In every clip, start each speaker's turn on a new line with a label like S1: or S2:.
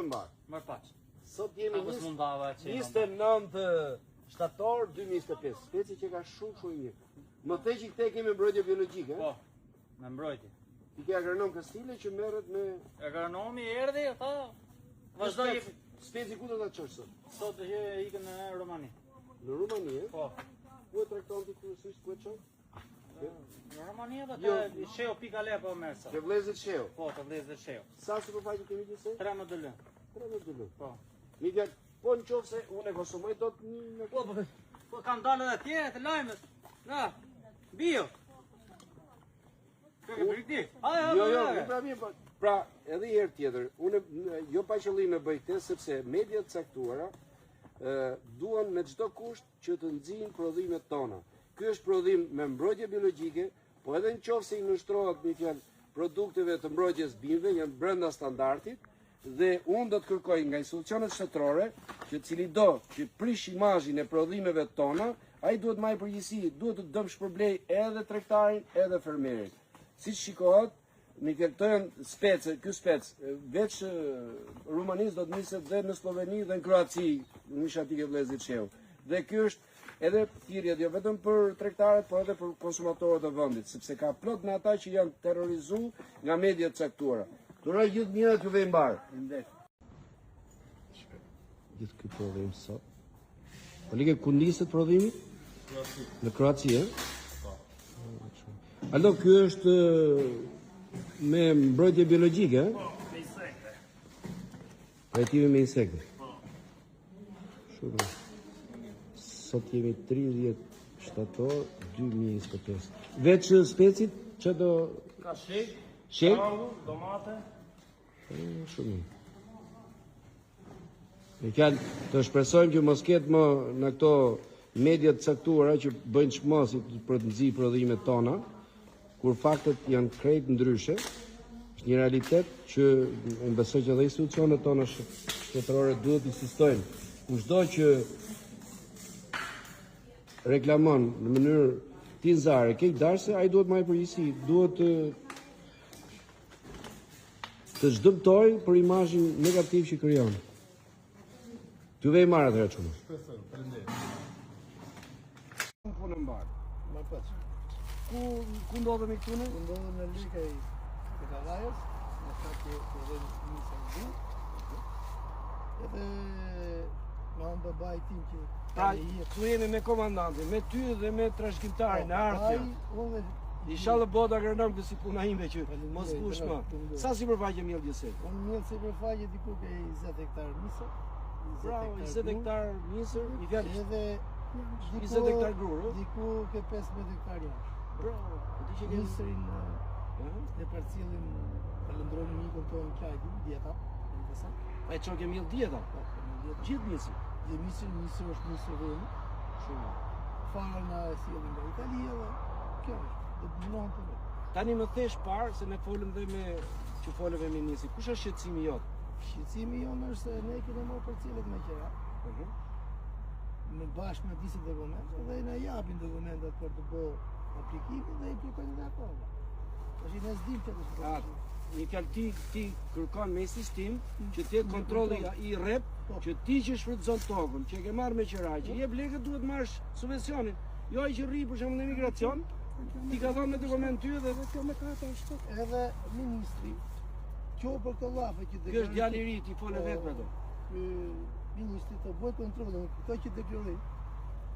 S1: mbar.
S2: Marr paç.
S1: Sot jemi
S2: Apo s'mundava që
S1: 29 shtator 2025. Speci që ka shumë i mirë. Më the që këte kemi mbrojtje biologjike.
S2: Po. Me mbrojtje.
S1: Ti ke agronom Kastile që merret me
S2: agronomi erdhi, tha, vazhdoi.
S1: Speci ku do ta çosh sot?
S2: Sot ikën në Romani.
S1: Në Rumani,
S2: Po.
S1: Ku e trakton ti kryesisht ku e çon?
S2: Në Romani atë sheu pikale po merr sot.
S1: Të vëllezërit sheu.
S2: Po, të vëllezërit sheu.
S1: Sa sipërfaqe kemi gjithsej?
S2: 3 më dëllë.
S1: 3 me dëllë.
S2: Po.
S1: Miguel, po nëse unë e konsumoj dot një
S2: Po kam dalë edhe tjerë të lajmet. Na, bio. Kë briti?
S1: Jo, pra, edhe një herë tjetër, unë jo pa qëllim e bëj këtë sepse mediat caktuara duan me çdo kusht që të nxjinin prodhimet tona. Ky është prodhim me mbrojtje biologjike, po edhe nëse i nështrohet me fjalë produkteve të mbrojtjes bimëve, janë brenda standardit, dhe unë do të kërkoj nga institucionet shtetërore që cili do që prish imazhin e prodhimeve tona, ai duhet marrë përgjegjësi, duhet të dëm shpërblej edhe tregtarin, edhe fermerin. Siç shikohet, me këto janë spece, ky spec veç Rumanisë do të niset dhe në Sloveni dhe në Kroaci, në mishatike vëllezërit sheu. Dhe ky është edhe thirrje jo vetëm për tregtarët, por edhe për konsumatorët e vendit, sepse ka plot në ata që janë terrorizuar nga mediat caktuara. Turoj gjithë mirat juve i mbar. Gjithë ky prodhim sot. Po like ku niset prodhimi? Në Kroaci, Po. Alo, ky është me mbrojtje biologjike,
S3: Po, me insekte.
S1: Trajtimi me insekte.
S3: Po.
S1: Shumë. Sot jemi 30 shtator 2025. Veç specit që do...
S3: Ka shek,
S1: Shek?
S3: domate.
S1: Shumë. Me fjalë, të shpresojmë që mos ketë më në këto mediat caktuara që bëjnë çmosit për të nxjerrë prodhimet tona, kur faktet janë krejt ndryshe. Është një realitet që unë besoj që edhe institucionet tona shtetërore duhet të insistojnë. Kushdo që reklamon në mënyrë tinzare keq darse, ai duhet marrë përgjegjësi, duhet të çdëmtojë për imazhin negativ që krijon. Ty vej marrë atëherë çumë.
S3: Shpresoj, faleminderit.
S1: Punë mbar.
S4: Ma paç.
S1: Ku ndodhemi këtu ne?
S4: Ndodhem në Likaj të Kavajës, në fakt që dhe nisën bu. Edhe me anë babait tim që
S1: Pra, këtu jemi me komandantin, me ty dhe me trashëgimtarin, e ardhja.
S4: unë
S1: Inshallah bëhet agronom që si puna ime që mos bush më. Sa sipërfaqe miell gjithsej?
S4: unë mirë sipërfaqe diku ke 20 hektar nisër.
S1: Bravo, 20 hektar nisër, i fjalë
S4: Edhe
S1: 20 hektar grur,
S4: diku ke 15 hektar jashtë.
S1: bravo. Ti që ke
S4: Nisërin e parcellin palëndrojnë një konton klajti, djeta, interesant.
S1: e çon ke miell dieta. Gjithë nisi.
S4: Dhe nisër është nisër vënë.
S1: Shumë.
S4: Fara na e sjellin nga Italia dhe kjo është. Dhe bënon të vetë.
S1: Tani më thesh parë se ne folëm dhe me që folëve me nisi. Kush është shqetësimi jot?
S4: Shqetësimi jonë është se ne kemi marrë parcelet me qera. Me bashkë me disa dokumente dhe na japin dokumentat për të bërë aplikimin dhe i aplikojnë dhe akoma. Tash ne s'dim çfarë do të bëjmë.
S1: Një fjalë ti kërkon me sistem që të jetë kontrolli i rrep, që ti që shfrytëzon tokën, që e ke marrë me qeraj, që jep lekët duhet marrësh subvencionin. Jo ai që rri për shembull në emigracion, ti ka dhënë me dokument ty dhe
S4: kjo me karta është. Edhe ministri që për këtë llafe që
S1: Ky është djali i ri, ti folë vetë me to.
S4: Ky ministri të bëj kontrollin, këto që deklarojnë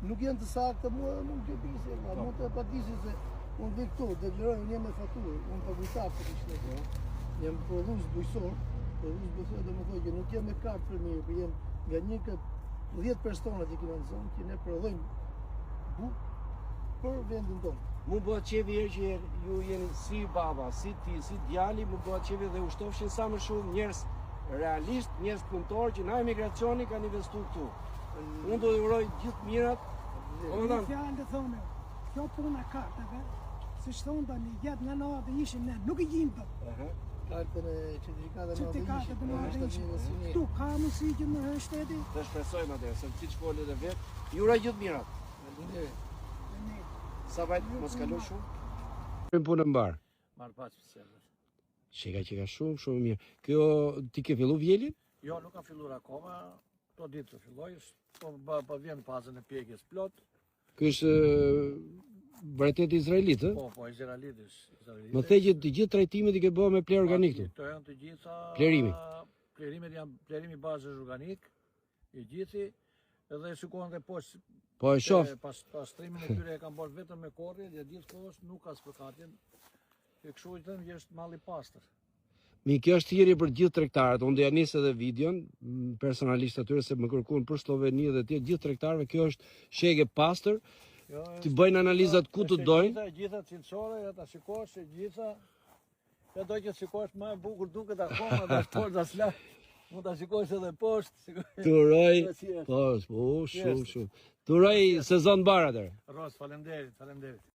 S4: nuk janë të saktë, mua nuk e di se, mund të padisi se unë dhe këtu deklaroj unë jam me faturë, unë paguajtar për të shkruar. Jam prodhues bujqësor, prodhues bujqësor do të thotë që nuk jam me kartë për mirë, por jam nga një 10 persona që kemi në zonë që ne prodhojmë bukë për vendin tonë.
S1: Mu bëhet qevi herë që ju jeni si baba, si ti, si djali, mu bëhet qevi dhe ushtofshin sa më shumë njerëz realisht, njerëz punëtor që na emigracioni kanë investuar këtu. Unë do të uroj gjithë mirat. Komandant,
S5: Fjalë të thonë, kjo puna karteve, siç thonë tani, gjatë nga natë ishin ne, nuk i gjim dot.
S4: Kartën e certifikatën e
S5: Certifikatët e
S4: madhe
S5: ishin.
S4: ishin.
S5: Ktu ka mundësi që në shteti.
S1: të shpresojmë atë, se siç folët e vet, ju uroj gjithë mirat.
S4: Faleminderit.
S1: Sa vajt mos kaloj shumë. Punë mbar.
S2: Marr paç pse.
S1: Që ka shumë mirë. Kjo ti ke fillu vjelin?
S3: Jo, nuk ka filluar akoma. Këto ditë të filloj, po vjen fazën e pjekjes plot.
S1: Ky është vërtet izraelit, ë?
S3: Po, izraelitis.
S1: Më the që të gjithë trajtimet i ke bërë me pler organik këtu.
S3: Këto janë të gjitha
S1: Plerimi.
S3: Plerimet janë plerimi bazës organik, i gjithi, edhe shikojnë dhe poshtë.
S1: Po e shoh.
S3: Pastrimin e tyre e kanë bërë vetëm me korrje, dhe gjithkohës nuk ka spërkatjen. E kështu i thënë është malli pastër.
S1: Mi kjo është thirrje për gjithë tregtarët. Unë do ja nis edhe videon personalisht atyre se më kërkuan për Sloveni dhe të gjithë tregtarëve. Kjo është shege pastër. Ti bëjnë analizat ku të dojnë.
S3: Gjitha cilësore, ja ta shikosh, gjitha. Ja do që shikosh më e bukur duket akoma dhe poshtë as lart. Mund ta shikosh edhe poshtë.
S1: Turoj. Po, shumë. Turoj sezon bar atëherë.
S3: Ros, faleminderit.